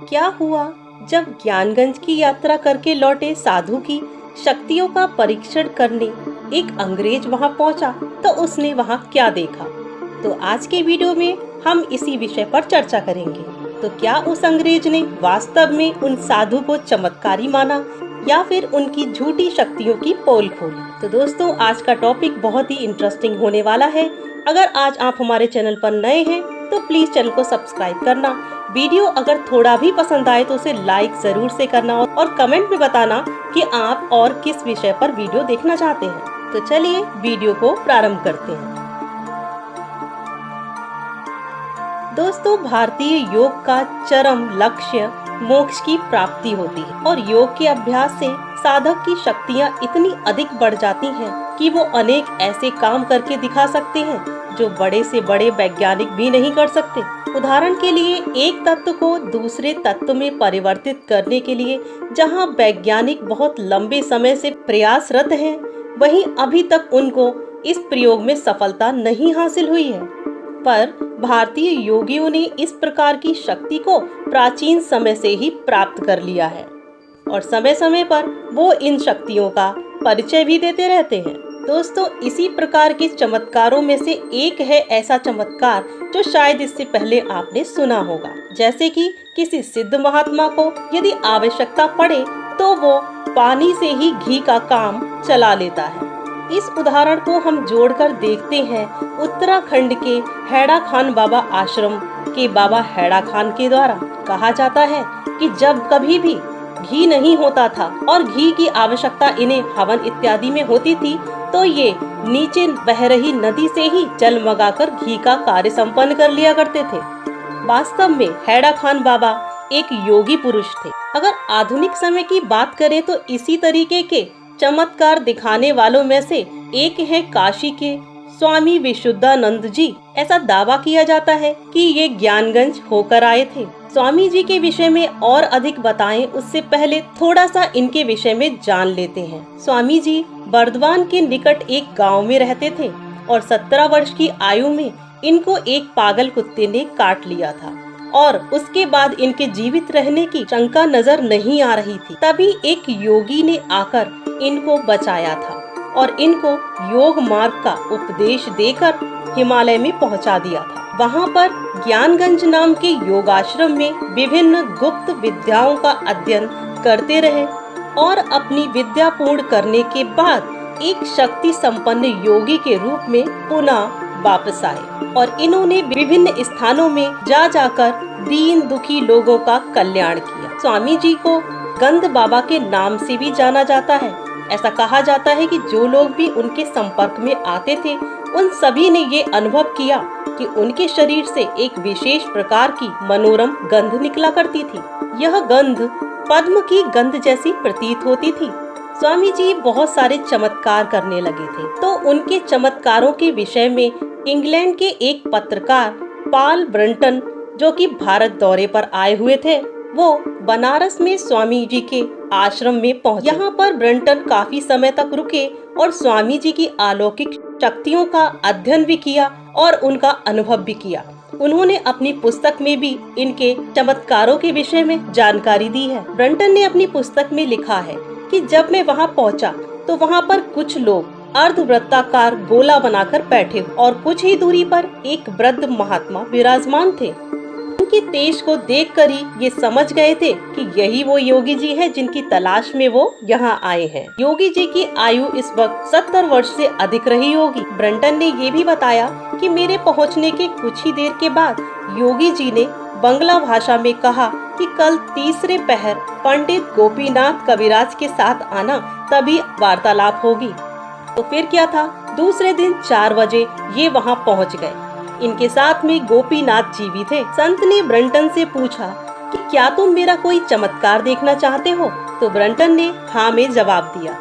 क्या हुआ जब ज्ञानगंज की यात्रा करके लौटे साधु की शक्तियों का परीक्षण करने एक अंग्रेज वहां पहुंचा तो उसने वहां क्या देखा? तो आज के वीडियो में हम इसी विषय पर चर्चा करेंगे। तो क्या उस अंग्रेज ने वास्तव में उन साधु को चमत्कारी माना या फिर उनकी झूठी शक्तियों की पोल खोली? तो दोस्तों, आज का टॉपिक बहुत ही इंटरेस्टिंग होने वाला है। अगर आज आप हमारे चैनल पर नए हैं तो प्लीज चैनल को सब्सक्राइब करना। वीडियो अगर थोड़ा भी पसंद आए तो उसे लाइक जरूर से करना और कमेंट में बताना कि आप और किस विषय पर वीडियो देखना चाहते हैं। तो चलिए वीडियो को प्रारंभ करते हैं। दोस्तों, भारतीय योग का चरम लक्ष्य मोक्ष की प्राप्ति होती है और योग के अभ्यास से साधक की शक्तियाँ इतनी अधिक बढ़ जाती हैं कि वो अनेक ऐसे काम करके दिखा सकते हैं जो बड़े से बड़े वैज्ञानिक भी नहीं कर सकते। उदाहरण के लिए, एक तत्व को दूसरे तत्व में परिवर्तित करने के लिए जहां वैज्ञानिक बहुत लंबे समय से प्रयासरत हैं, वहीं अभी तक उनको इस प्रयोग में सफलता नहीं हासिल हुई है। पर भारतीय योगियों ने इस प्रकार की शक्ति को प्राचीन समय से ही प्राप्त कर लिया है और समय समय पर वो इन शक्तियों का परिचय भी देते रहते हैं। दोस्तों, इसी प्रकार के चमत्कारों में से एक है ऐसा चमत्कार जो शायद इससे पहले आपने सुना होगा, जैसे कि किसी सिद्ध महात्मा को यदि आवश्यकता पड़े तो वो पानी से ही घी का काम चला लेता है। इस उदाहरण को हम जोड़कर देखते हैं उत्तराखंड के हैड़ा खान बाबा आश्रम के बाबा हैड़ा खान के द्वारा। कहा जाता है कि जब कभी भी घी नहीं होता था और घी की आवश्यकता इन्हें हवन इत्यादि में होती थी तो ये नीचे बह रही नदी से ही जल मंगाकर घी का कार्य संपन्न कर लिया करते थे। वास्तव में हैड़ा खान बाबा एक योगी पुरुष थे। अगर आधुनिक समय की बात करें तो इसी तरीके के चमत्कार दिखाने वालों में से एक है काशी के स्वामी विशुद्धानंद जी। ऐसा दावा किया जाता है कि ये ज्ञानगंज होकर आए थे। स्वामी जी के विषय में और अधिक बताएं उससे पहले थोड़ा सा इनके विषय में जान लेते हैं। स्वामी जी बर्दवान के निकट एक गांव में रहते थे और 17 वर्ष की आयु में इनको एक पागल कुत्ते ने काट लिया था और उसके बाद इनके जीवित रहने की शंका नजर नहीं आ रही थी। तभी एक योगी ने आकर इनको बचाया था और इनको योग मार्ग का उपदेश देकर हिमालय में पहुंचा दिया था। वहां पर ज्ञानगंज नाम के योगाश्रम में विभिन्न गुप्त विद्याओं का अध्ययन करते रहे और अपनी विद्या पूर्ण करने के बाद एक शक्ति संपन्न योगी के रूप में पुनः वापस आए और इन्होंने विभिन्न स्थानों में जाकर दीन दुखी लोगों का कल्याण किया। स्वामी जी को गंध बाबा के नाम से भी जाना जाता है। ऐसा कहा जाता है कि जो लोग भी उनके संपर्क में आते थे उन सभी ने ये अनुभव किया कि उनके शरीर से एक विशेष प्रकार की मनोरम गंध निकला करती थी। यह गंध पद्म की गंध जैसी प्रतीत होती थी। स्वामी जी बहुत सारे चमत्कार करने लगे थे तो उनके चमत्कारों के विषय में इंग्लैंड के एक पत्रकार पॉल ब्रंटन, जो कि भारत दौरे पर आए हुए थे, वो बनारस में स्वामी जी के आश्रम में पहुंचे। यहाँ पर ब्रंटन काफी समय तक रुके और स्वामी जी की अलौकिक शक्तियों का अध्ययन भी किया और उनका अनुभव भी किया। उन्होंने अपनी पुस्तक में भी इनके चमत्कारों के विषय में जानकारी दी है। ब्रंटन ने अपनी पुस्तक में लिखा है कि जब मैं वहाँ पहुँचा तो वहाँ पर कुछ लोग अर्धवृत्ताकार गोला बनाकर बैठे और कुछ ही दूरी पर एक वृद्ध महात्मा विराजमान थे। उनके तेज को देखकर ही ये समझ गए थे कि यही वो योगी जी हैं जिनकी तलाश में वो यहाँ आए हैं। योगी जी की आयु इस वक्त 70 वर्ष से अधिक रही होगी। ब्रंटन ने ये भी बताया कि मेरे पहुँचने के कुछ ही देर के बाद योगी जी ने बंगला भाषा में कहा कि कल तीसरे पहर पंडित गोपीनाथ कविराज के साथ आना, तभी वार्तालाप होगी। तो फिर क्या था, दूसरे दिन 4 बजे ये वहाँ पहुँच गए। इनके साथ में गोपीनाथ जी भी थे। संत ने ब्रंटन से पूछा कि क्या तुम मेरा कोई चमत्कार देखना चाहते हो? तो ब्रंटन ने हाँ में जवाब दिया।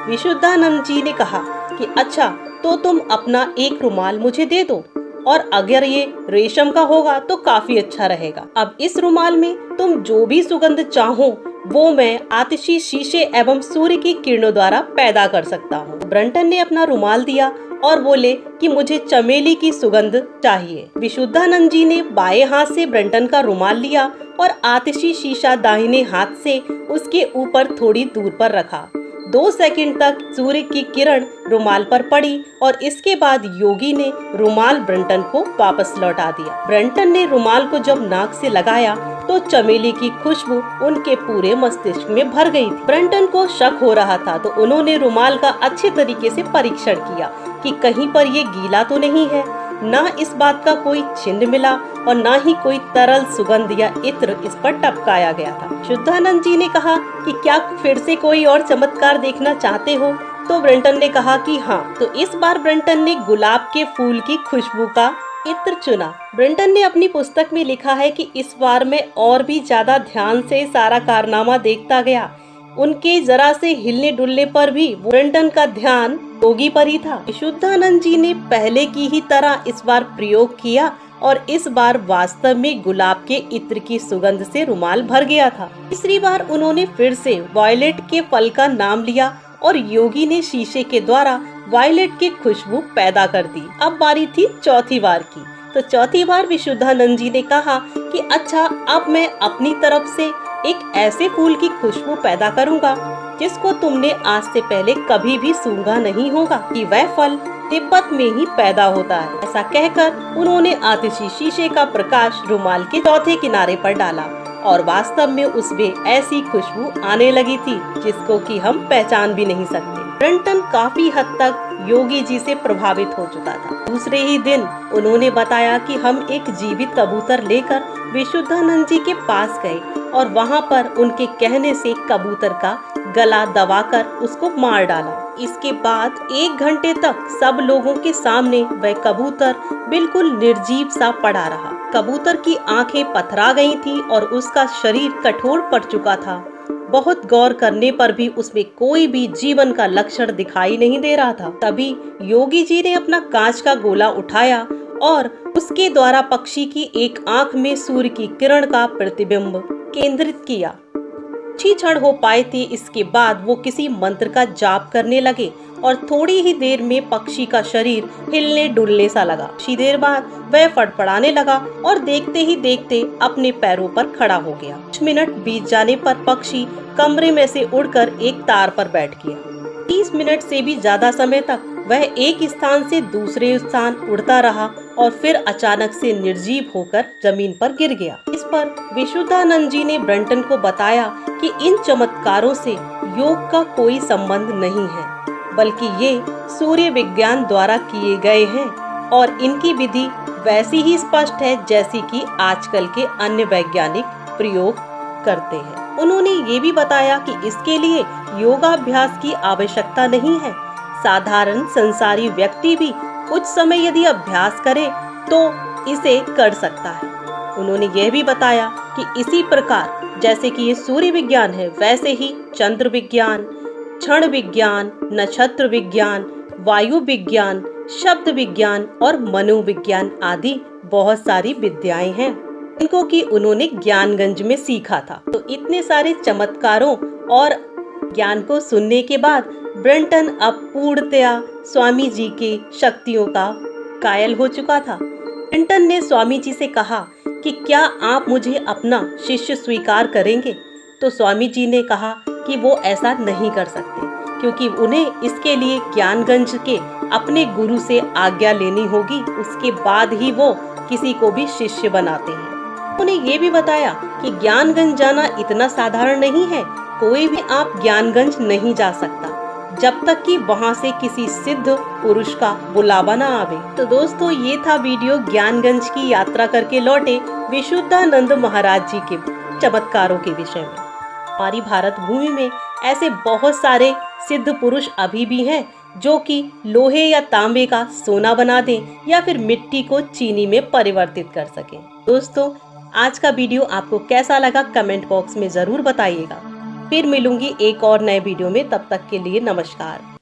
विशुद्धानंद जी ने कहा कि अच्छा, तो तुम अपना एक रुमाल मुझे दे दो और अगर ये रेशम का होगा तो काफी अच्छा रहेगा। अब इस रुमाल में तुम जो भी सुगंध चाहो वो मैं आतिशी शीशे एवं सूर्य की किरणों द्वारा पैदा कर सकता हूँ। ब्रंटन ने अपना रुमाल दिया और बोले कि मुझे चमेली की सुगंध चाहिए। विशुद्धानंद जी ने बाएं हाथ से ब्रंटन का रुमाल लिया और आतिशी शीशा दाहिने हाथ से उसके ऊपर थोड़ी दूर पर रखा। 2 सेकंड तक सूर्य की किरण रुमाल पर पड़ी और इसके बाद योगी ने रुमाल ब्रंटन को वापस लौटा दिया। ब्रंटन ने रुमाल को जब नाक से लगाया तो चमेली की खुशबू उनके पूरे मस्तिष्क में भर गई थी। ब्रंटन को शक हो रहा था तो उन्होंने रुमाल का अच्छे तरीके से परीक्षण किया कि कहीं पर ये गीला तो नहीं है। ना इस बात का कोई चिन्ह मिला और ना ही कोई तरल सुगंध या इत्र इस पर टपकाया गया था। शुद्धानंद जी ने कहा कि क्या फिर से कोई और चमत्कार देखना चाहते हो? तो ब्रंटन ने कहा कि हाँ। तो इस बार ब्रंटन ने गुलाब के फूल की खुशबू का इत्र चुना। ब्रंटन ने अपनी पुस्तक में लिखा है कि इस बार मैं और भी ज्यादा ध्यान से सारा कारनामा देखता गया। उनके जरा से हिलने डुलने पर भी ब्रंटन का ध्यान योगी पर ही था। विशुद्धानंद जी ने पहले की ही तरह इस बार प्रयोग किया और इस बार वास्तव में गुलाब के इत्र की सुगंध से रुमाल भर गया था। तीसरी बार उन्होंने फिर से वायलेट के फल का नाम लिया और योगी ने शीशे के द्वारा वायलेट की खुशबू पैदा कर दी। अब बारी थी चौथी बार की। तो चौथी बार विशुद्धानंद जी ने कहा कि अच्छा, अब मैं अपनी तरफ से एक ऐसे फूल की खुशबू पैदा करूंगा जिसको तुमने आज से पहले कभी भी सूंघा नहीं होगा कि वह फल तिब्बत में ही पैदा होता है। ऐसा कहकर उन्होंने आतिशी शीशे का प्रकाश रुमाल के चौथे किनारे पर डाला और वास्तव में उसमें ऐसी खुशबू आने लगी थी जिसको कि हम पहचान भी नहीं सकते। ब्रंटन काफी हद तक योगी जी से प्रभावित हो चुका था। दूसरे ही दिन उन्होंने बताया कि हम एक जीवित कबूतर लेकर विशुद्धानंद जी के पास गए और वहाँ पर उनके कहने से कबूतर का गला दबाकर उसको मार डाला। इसके बाद 1 घंटे तक सब लोगों के सामने वह कबूतर बिल्कुल निर्जीव सा पड़ा रहा। कबूतर की आंखें पथरा गई थी और उसका शरीर कठोर पड़ चुका था। बहुत गौर करने पर भी उसमें कोई भी जीवन का लक्षण दिखाई नहीं दे रहा था। तभी योगी जी ने अपना कांच का गोला उठाया और उसके द्वारा पक्षी की एक आंख में सूर्य की किरण का प्रतिबिंब केंद्रित किया। कुछ क्षण हो पाए थे, इसके बाद वो किसी मंत्र का जाप करने लगे और थोड़ी ही देर में पक्षी का शरीर हिलने डुलने सा लगा। कुछ देर बाद वह फड़फड़ाने लगा और देखते ही देखते अपने पैरों पर खड़ा हो गया। कुछ मिनट बीत जाने पर पक्षी कमरे में से उड़कर एक तार पर बैठ गया। 30 मिनट से भी ज्यादा समय तक वह एक स्थान से दूसरे स्थान उड़ता रहा और फिर अचानक से निर्जीव होकर जमीन पर गिर गया। इस पर विशुद्धानंद जी ने ब्रंटन को बताया कि इन चमत्कारों से योग का कोई संबंध नहीं है, बल्कि ये सूर्य विज्ञान द्वारा किए गए हैं और इनकी विधि वैसी ही स्पष्ट है जैसी कि आजकल के अन्य वैज्ञानिक प्रयोग करते हैं। उन्होंने ये भी बताया कि इसके लिए योगाभ्यास की आवश्यकता नहीं है। साधारण संसारी व्यक्ति भी कुछ समय यदि अभ्यास करे तो इसे कर सकता है। उन्होंने यह भी बताया कि इसी प्रकार जैसे कि ये सूर्य विज्ञान है, वैसे ही चंद्र विज्ञान, क्षण विज्ञान, नक्षत्र विज्ञान, वायु विज्ञान, शब्द विज्ञान और मनोविज्ञान आदि बहुत सारी विद्याएं हैं इनको कि उन्होंने ज्ञानगंज में सीखा था। तो इतने सारे चमत्कारों और ज्ञान को सुनने के बाद ब्रंटन अब पूर्णतया स्वामी जी के शक्तियों का कायल हो चुका था। ब्रंटन ने स्वामी जी से कहा कि क्या आप मुझे अपना शिष्य स्वीकार करेंगे? तो स्वामी जी ने कहा कि वो ऐसा नहीं कर सकते क्योंकि उन्हें इसके लिए ज्ञानगंज के अपने गुरु से आज्ञा लेनी होगी, उसके बाद ही वो किसी को भी शिष्य बनाते हैं। उन्हें ये भी बताया कि ज्ञानगंज जाना इतना साधारण नहीं है, कोई भी आप ज्ञानगंज नहीं जा सकता जब तक कि वहाँ से किसी सिद्ध पुरुष का बुलावा न आवे। तो दोस्तों, ये था वीडियो ज्ञानगंज की यात्रा करके लौटे विशुद्धानंद महाराज जी के चमत्कारों के विषय में। हमारी भारत भूमि में ऐसे बहुत सारे सिद्ध पुरुष अभी भी हैं जो कि लोहे या तांबे का सोना बना दें या फिर मिट्टी को चीनी में परिवर्तित कर सकें। दोस्तों, आज का वीडियो आपको कैसा लगा कमेंट बॉक्स में जरूर बताइएगा। फिर मिलूंगी एक और नए वीडियो में, तब तक के लिए नमस्कार।